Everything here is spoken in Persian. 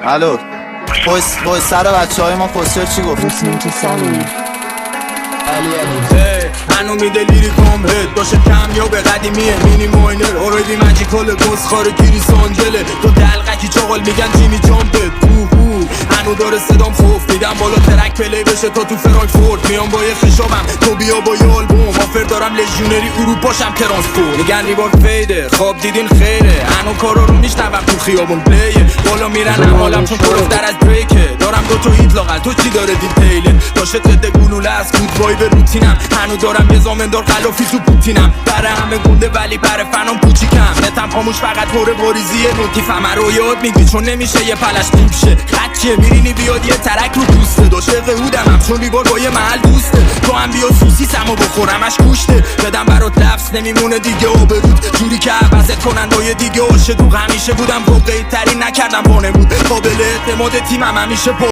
الو پای سر بچه های ما پوستر چی گفت؟ هنو میده لیریکم هد باشه کم یا به قدیمیه مینی ماینر اوردی مجیکال گسخار گیری سانجله تو دلقکی چاقال میگن جیمی جامپت هنو داره صدام خوف میدم بالا ترک پلی بشه تا تو فرانکفورت میام با یه خشابم تو بیا با یه آلبوم آفر دارم لژیونری اروپاشم ترانسپورت میگن ریوارد فیده خواب دیدین خیره هنو کارا رو میشنوم تو خیابون پلیه بالا میرن حالم چون پرفتر از بریکه دارم دو تا هیت لاغل تو چی داره دیتیله باشه تده گلوله از گود وایب روتینم هنو دارم یه زامندار خلافی تو پوتینم برای همه گنده ولی برای فنام کوچیکم نتم خاموش فقط پر بریزی نوتیفم رو یاد میگی چون نمیشه یه پلش دیپ شه خطیه میرینی بیاد یه ترک رو دوسته داشته قهودم چون بیبار با یه محل دوسته تو هم بیا سوسیسمو بخورمش گوشته بدم برات لفظ نمیمونه دیگه آبرود جوری که عوضت کنن با یه دیگه آشه تو همیشه بودم واقعی ترین نکردم وانمود قابل اعتماد تیمم همیشه